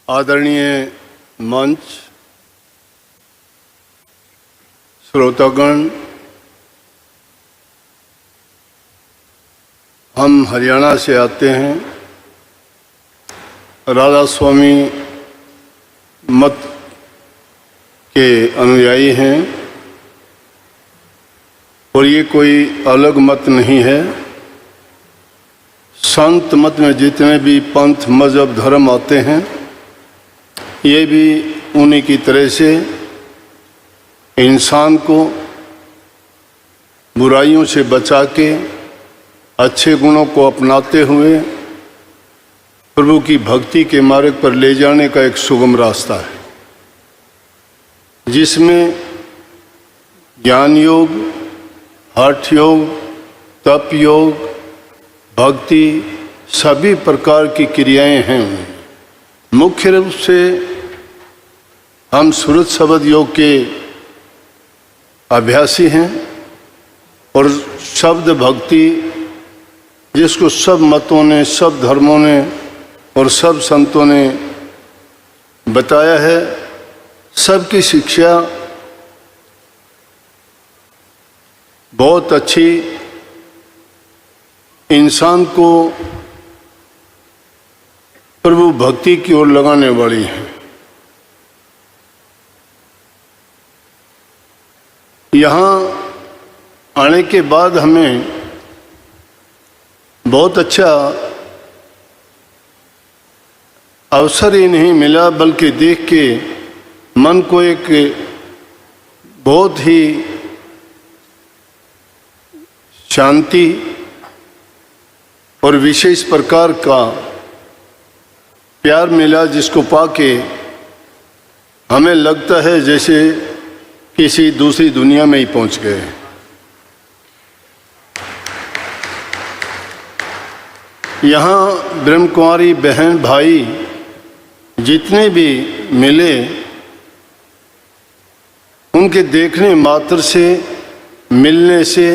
आदरणीय मंच, श्रोतागण, हम हरियाणा से आते हैं। राधा स्वामी मत के अनुयायी हैं और ये कोई अलग मत नहीं है। संत मत में जितने भी पंथ, मजहब, धर्म आते हैं, ये भी उन्हीं की तरह से इंसान को बुराइयों से बचा के अच्छे गुणों को अपनाते हुए प्रभु की भक्ति के मार्ग पर ले जाने का एक सुगम रास्ता है, जिसमें ज्ञान योग, हठ योग, तप योग, भक्ति, सभी प्रकार की क्रियाएं हैं। मुख्य रूप से हम सुरत शब्द योग के अभ्यासी हैं और शब्द भक्ति, जिसको सब मतों ने, सब धर्मों ने और सब संतों ने बताया है, सबकी शिक्षा बहुत अच्छी, इंसान को प्रभु भक्ति की ओर लगाने वाली है। यहाँ आने के बाद हमें बहुत अच्छा अवसर ही नहीं मिला, बल्कि देख के मन को एक बहुत ही शांति और विशेष प्रकार का प्यार मिला, जिसको पाके हमें लगता है जैसे किसी दूसरी दुनिया में ही पहुंच गए। यहाँ ब्रह्म कुमारी बहन भाई जितने भी मिले, उनके देखने मात्र से, मिलने से,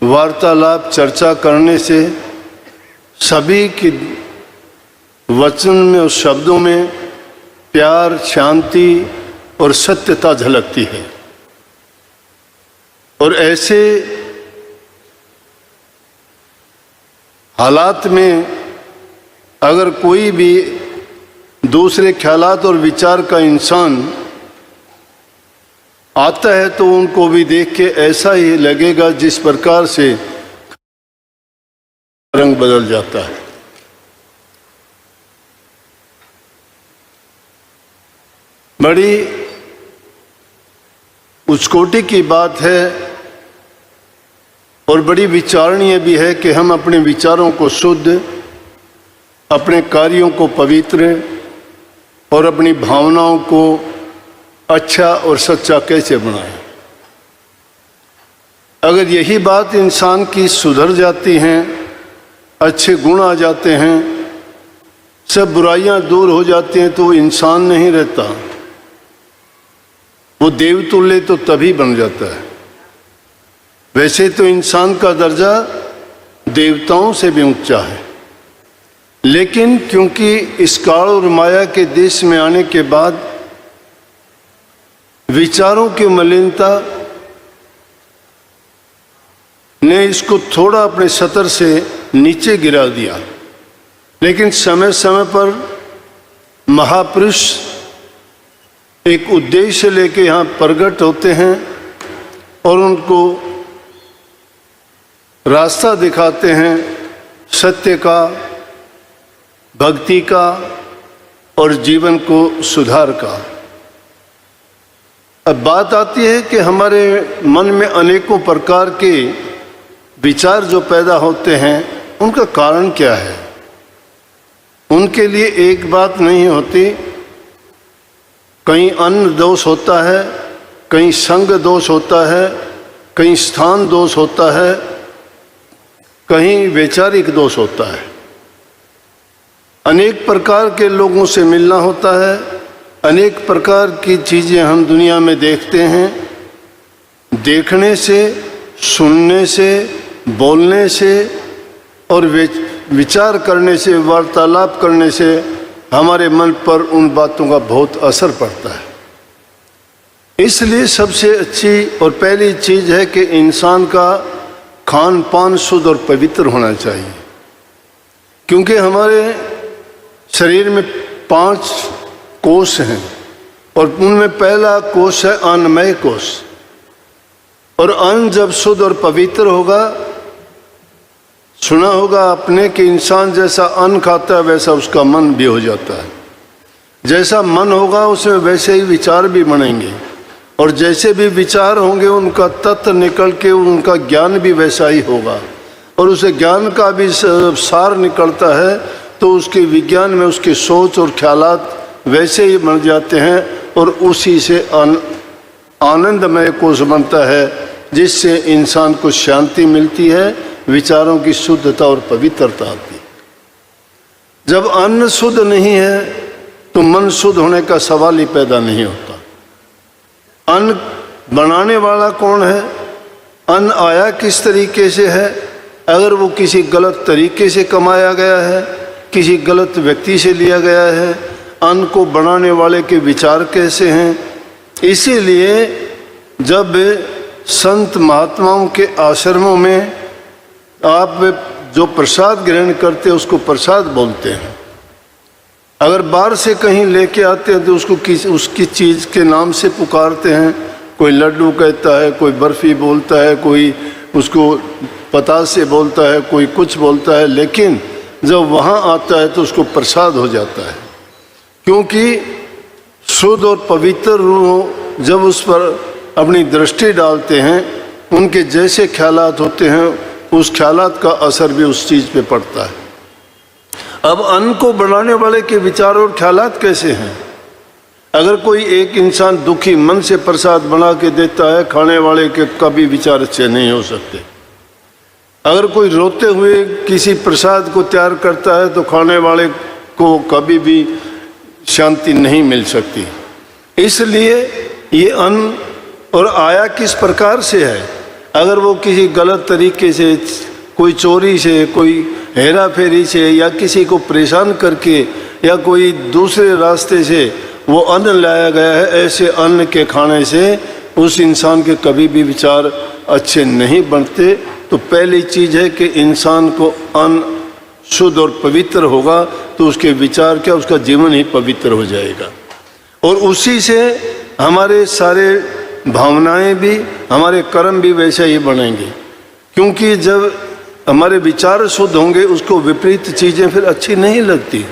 वार्तालाप, चर्चा करने से सभी के वचन में और शब्दों में प्यार, शांति और सत्यता झलकती है। और ऐसे हालात में अगर कोई भी दूसरे ख्यालात और विचार का इंसान आता है, तो उनको भी देख के ऐसा ही लगेगा जिस प्रकार से रंग बदल जाता है। बड़ी उच्चकोटि की बात है और बड़ी विचारणीय भी है कि हम अपने विचारों को शुद्ध, अपने कार्यों को पवित्र और अपनी भावनाओं को अच्छा और सच्चा कैसे बनाएं। अगर यही बात इंसान की सुधर जाती हैं, अच्छे गुण आ जाते हैं, सब बुराइयां दूर हो जाती हैं, तो वो इंसान नहीं रहता, वो देवतुल्य तो तभी बन जाता है। वैसे तो इंसान का दर्जा देवताओं से भी ऊंचा है, लेकिन क्योंकि इस काल और माया के देश में आने के बाद विचारों की मलिनता ने इसको थोड़ा अपने सतर से नीचे गिरा दिया। लेकिन समय समय पर महापुरुष एक उद्देश्य लेके यहाँ प्रकट होते हैं और उनको रास्ता दिखाते हैं सत्य का, भक्ति का और जीवन को सुधार का। अब बात आती है कि हमारे मन में अनेकों प्रकार के विचार जो पैदा होते हैं, उनका कारण क्या है? उनके लिए एक बात नहीं होती। कहीं अन्न दोष होता है, कहीं संग दोष होता है, कहीं स्थान दोष होता है, कहीं वैचारिक दोष होता है। अनेक प्रकार के लोगों से मिलना होता है, अनेक प्रकार की चीज़ें हम दुनिया में देखते हैं। देखने से, सुनने से, बोलने से और विचार करने से, वार्तालाप करने से हमारे मन पर उन बातों का बहुत असर पड़ता है। इसलिए सबसे अच्छी और पहली चीज़ है कि इंसान का खान पान शुद्ध और पवित्र होना चाहिए, क्योंकि हमारे शरीर में 5 कोष हैं और उनमें पहला कोष है अन्नमय कोष। और अन्न जब शुद्ध और पवित्र होगा, सुना होगा आपने कि इंसान जैसा अन्न खाता है वैसा उसका मन भी हो जाता है। जैसा मन होगा उसमें वैसे ही विचार भी बनेंगे, और जैसे भी विचार होंगे उनका तत्व निकल के उनका ज्ञान भी वैसा ही होगा, और उसे ज्ञान का भी सार निकलता है तो उसके विज्ञान में उसके सोच और ख्यालात वैसे ही बन जाते हैं, और उसी से आनंदमय कोष बनता है, जिससे इंसान को शांति मिलती है, विचारों की शुद्धता और पवित्रता आती है। जब अन्न शुद्ध नहीं है तो मन शुद्ध होने का सवाल ही पैदा नहीं होता। अन्न बनाने वाला कौन है, अन्न आया किस तरीके से है, अगर वो किसी गलत तरीके से कमाया गया है, किसी गलत व्यक्ति से लिया गया है, अन्न को बनाने वाले के विचार कैसे हैं। इसीलिए जब संत महात्माओं के आश्रमों में आप जो प्रसाद ग्रहण करते हैं उसको प्रसाद बोलते हैं। अगर बाहर से कहीं लेके आते हैं तो उसको उसकी चीज़ के नाम से पुकारते हैं। कोई लड्डू कहता है, कोई बर्फ़ी बोलता है, कोई उसको पतासे बोलता है, कोई कुछ बोलता है, लेकिन जब वहाँ आता है तो उसको प्रसाद हो जाता है, क्योंकि शुद्ध और पवित्र रूह जब उस पर अपनी दृष्टि डालते हैं, उनके जैसे ख्यालात होते हैं उस ख्यालात का असर भी उस चीज़ पे पड़ता है। अब अन्न को बनाने वाले के विचार और ख्यालात कैसे हैं। अगर कोई एक इंसान दुखी मन से प्रसाद बना के देता है, खाने वाले के कभी विचार अच्छे नहीं हो सकते। अगर कोई रोते हुए किसी प्रसाद को तैयार करता है तो खाने वाले को कभी भी शांति नहीं मिल सकती। इसलिए ये अन्न और आया किस प्रकार से है, अगर वो किसी गलत तरीके से, कोई चोरी से, कोई हेरा फेरी से, या किसी को परेशान करके, या कोई दूसरे रास्ते से वो अन्न लाया गया है, ऐसे अन्न के खाने से उस इंसान के कभी भी विचार अच्छे नहीं बनते। तो पहली चीज़ है कि इंसान को अन्न शुद्ध और पवित्र होगा तो उसके विचार क्या, उसका जीवन ही पवित्र हो जाएगा, और उसी से हमारे सारे भावनाएं भी, हमारे कर्म भी वैसे ही बनेंगे। क्योंकि जब हमारे विचार शुद्ध होंगे उसको विपरीत चीज़ें फिर अच्छी नहीं लगती,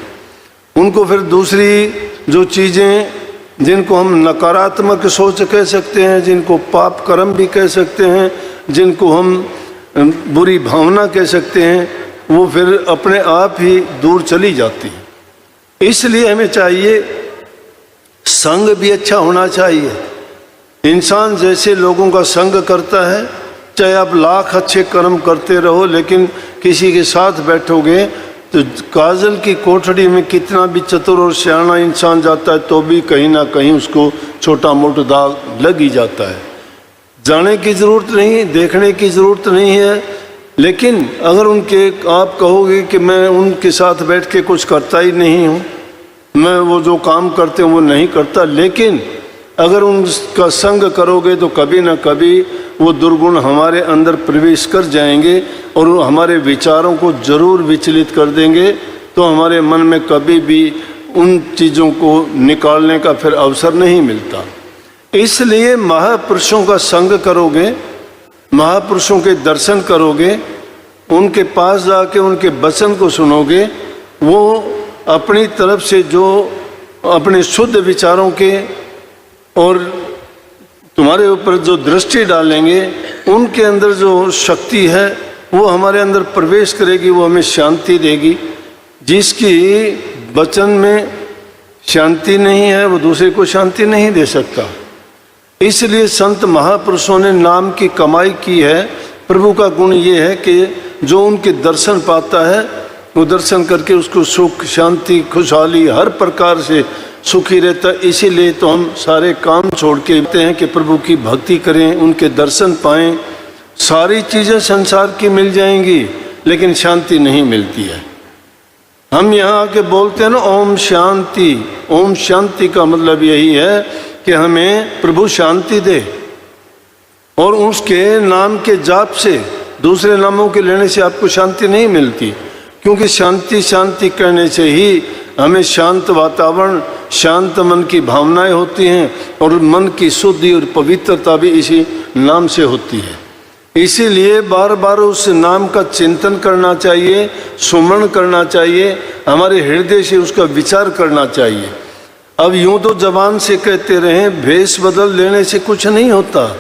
उनको फिर दूसरी जो चीज़ें जिनको हम नकारात्मक सोच कह सकते हैं, जिनको पाप कर्म भी कह सकते हैं, जिनको हम बुरी भावना कह सकते हैं, वो फिर अपने आप ही दूर चली जाती है। इसलिए हमें चाहिए संग भी अच्छा होना चाहिए। इंसान जैसे लोगों का संग करता है, चाहे आप लाख अच्छे कर्म करते रहो, लेकिन किसी के साथ बैठोगे तो काजल की कोठड़ी में कितना भी चतुर और सियाना इंसान जाता है तो भी कहीं ना कहीं उसको छोटा मोटा दाग लग ही जाता है। जाने की ज़रूरत नहीं, देखने की ज़रूरत नहीं है, लेकिन अगर उनके आप कहोगे कि मैं उनके साथ बैठ के कुछ करता ही नहीं हूँ, मैं वो जो काम करते हैं वो नहीं करता, लेकिन अगर उनका संग करोगे तो कभी ना कभी वो दुर्गुण हमारे अंदर प्रवेश कर जाएंगे और हमारे विचारों को जरूर विचलित कर देंगे। तो हमारे मन में कभी भी उन चीज़ों को निकालने का फिर अवसर नहीं मिलता। इसलिए महापुरुषों का संग करोगे, महापुरुषों के दर्शन करोगे, उनके पास जाके उनके वचन को सुनोगे, वो अपनी तरफ से जो अपने शुद्ध विचारों के और तुम्हारे ऊपर जो दृष्टि डालेंगे, उनके अंदर जो शक्ति है वो हमारे अंदर प्रवेश करेगी, वो हमें शांति देगी। जिसकी वचन में शांति नहीं है वो दूसरे को शांति नहीं दे सकता। इसलिए संत महापुरुषों ने नाम की कमाई की है। प्रभु का गुण ये है कि जो उनके दर्शन पाता है वो दर्शन करके उसको सुख, शांति, खुशहाली, हर प्रकार से सुखी रहता है। इसीलिए तो हम सारे काम छोड़ के कहते हैं कि प्रभु की भक्ति करें, उनके दर्शन पाएं। सारी चीज़ें संसार की मिल जाएंगी लेकिन शांति नहीं मिलती है। हम यहाँ आके बोलते हैं ना ओम शांति। ओम शांति का मतलब यही है कि हमें प्रभु शांति दे, और उसके नाम के जाप से, दूसरे नामों के लेने से आपको शांति नहीं मिलती, क्योंकि शांति शांति कहने से ही हमें शांत वातावरण, शांत मन की भावनाएं होती हैं, और मन की शुद्धि और पवित्रता भी इसी नाम से होती है। इसीलिए बार बार उस नाम का चिंतन करना चाहिए, सुमरण करना चाहिए, हमारे हृदय से उसका विचार करना चाहिए। अब यूं तो जबान से कहते रहें, भेष बदल लेने से कुछ नहीं होता।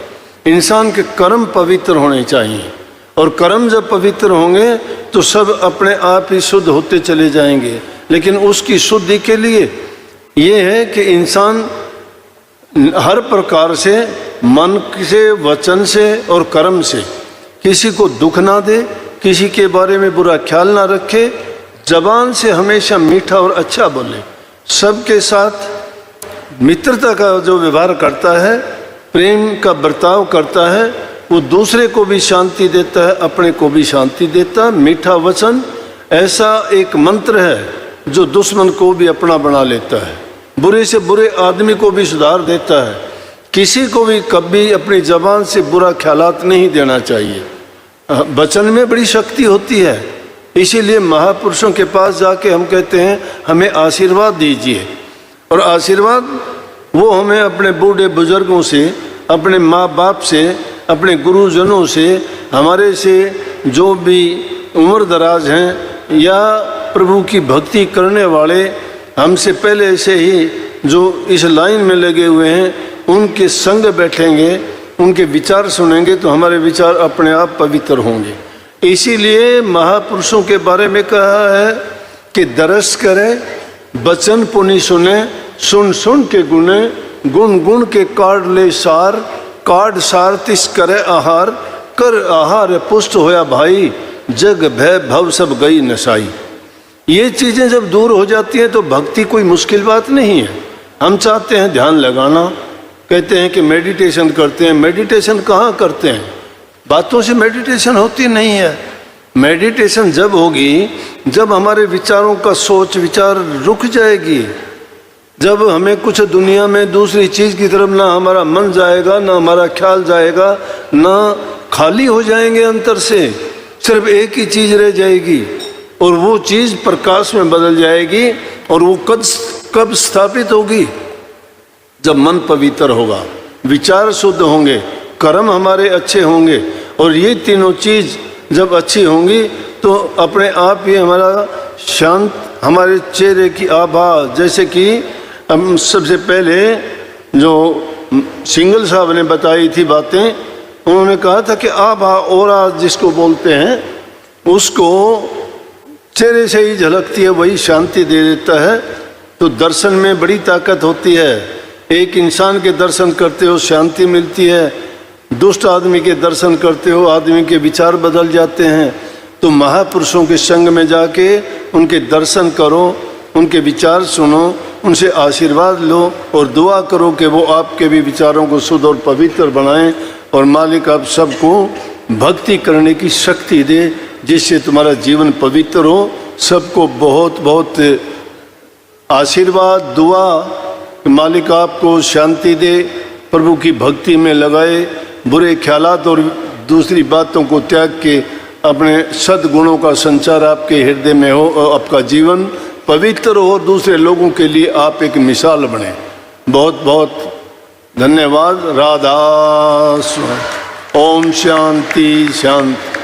इंसान के कर्म पवित्र होने चाहिए, और कर्म जब पवित्र होंगे तो सब अपने आप ही शुद्ध होते चले जाएंगे। लेकिन उसकी शुद्धि के लिए ये है कि इंसान हर प्रकार से, मन से, वचन से और कर्म से किसी को दुख ना दे, किसी के बारे में बुरा ख्याल ना रखे, जबान से हमेशा मीठा और अच्छा बोले, सबके साथ मित्रता का जो व्यवहार करता है, प्रेम का बर्ताव करता है, वो दूसरे को भी शांति देता है, अपने को भी शांति देता है। मीठा वचन ऐसा एक मंत्र है जो दुश्मन को भी अपना बना लेता है, बुरे से बुरे आदमी को भी सुधार देता है। किसी को भी कभी अपनी जबान से बुरा ख्यालात नहीं देना चाहिए। वचन में बड़ी शक्ति होती है, इसीलिए महापुरुषों के पास जाके हम कहते हैं हमें आशीर्वाद दीजिए। और आशीर्वाद वो हमें अपने बूढ़े बुजुर्गों से, अपने माँ बाप से, अपने गुरुजनों से, हमारे से जो भी उम्र दराज हैं या प्रभु की भक्ति करने वाले हमसे पहले से ही जो इस लाइन में लगे हुए हैं, उनके संग बैठेंगे, उनके विचार सुनेंगे तो हमारे विचार अपने आप पवित्र होंगे। इसीलिए महापुरुषों के बारे में कहा है कि दरस करें, बचन पुनि सुने, सुन सुन के गुने, गुण गुण के काढ़ ले सार, काढ़ सार तिस करे आहार, कर आहार पुष्ट होया भाई, जग भय भव सब गई नसाई। ये चीज़ें जब दूर हो जाती हैं तो भक्ति कोई मुश्किल बात नहीं है। हम चाहते हैं ध्यान लगाना, कहते हैं कि मेडिटेशन करते हैं। मेडिटेशन कहाँ करते हैं? बातों से मेडिटेशन होती नहीं है। मेडिटेशन जब होगी जब हमारे विचारों का सोच विचार रुक जाएगी, जब हमें कुछ दुनिया में दूसरी चीज़ की तरफ ना हमारा मन जाएगा, ना हमारा ख्याल जाएगा, ना खाली हो जाएंगे अंतर से, सिर्फ एक ही चीज़ रह जाएगी और वो चीज़ प्रकाश में बदल जाएगी। और वो कब स्थापित होगी? जब मन पवित्र होगा, विचार शुद्ध होंगे, कर्म हमारे अच्छे होंगे, और ये तीनों चीज़ जब अच्छी होंगी तो अपने आप ही हमारा शांत, हमारे चेहरे की आभा, जैसे कि हम सबसे पहले जो सिंगल साहब ने बताई थी बातें, उन्होंने कहा था कि आभा ओरा जिसको बोलते हैं उसको चेहरे से ही झलकती है, वही शांति दे देता है। तो दर्शन में बड़ी ताकत होती है। एक इंसान के दर्शन करते हो शांति मिलती है, दुष्ट आदमी के दर्शन करते हो आदमी के विचार बदल जाते हैं। तो महापुरुषों के संग में जाके उनके दर्शन करो, उनके विचार सुनो, उनसे आशीर्वाद लो और दुआ करो कि वो आपके भी विचारों को शुद्ध और पवित्र बनाएं, और मालिक आप सबको भक्ति करने की शक्ति दे जिससे तुम्हारा जीवन पवित्र हो। सबको बहुत बहुत आशीर्वाद, दुआ, मालिक आपको शांति दे, प्रभु की भक्ति में लगाए, बुरे ख्यालात और दूसरी बातों को त्याग के अपने सद्गुणों का संचार आपके हृदय में हो और आपका जीवन पवित्र हो, दूसरे लोगों के लिए आप एक मिसाल बने। बहुत बहुत धन्यवाद। राधा स्वामी। ओम शांति शांति।